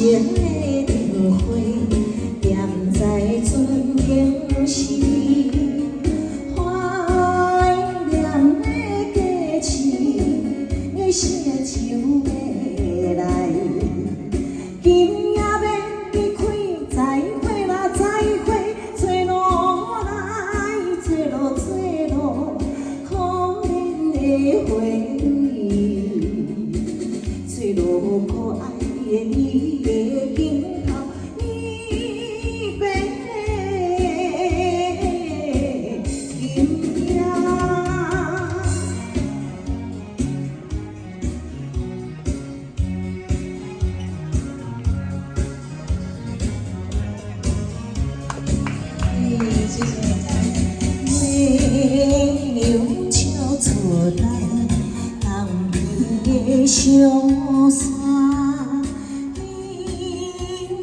情的灯火，点在春景时，怀念的假期，你声像要来。今夜要离开，再会啦，再会，找路来，找路，找路，可怜的花蕊，找路可爱的你的镜头，你别今夜。谢谢。牛笑出来，东边的小山，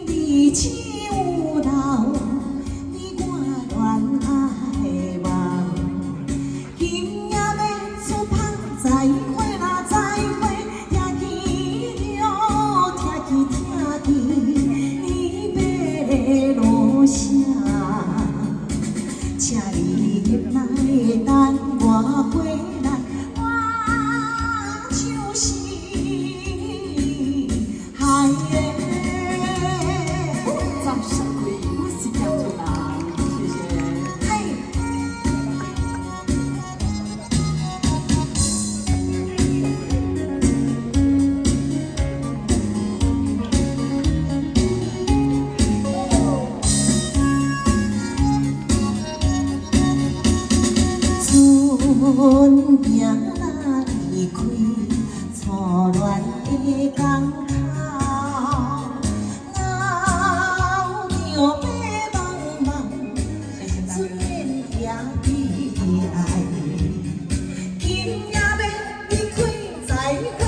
你只有留你我恋爱梦。今夜要出发，再会啦，再会，听见了，听见你要的路声。请你入来等我回来，我就是海的。掌声鼓励，我是杨竹兰，谢谢。嘿。春行若离开，初恋的港口，老娘要茫茫，春眠也悲哀。今夜要离开，再会。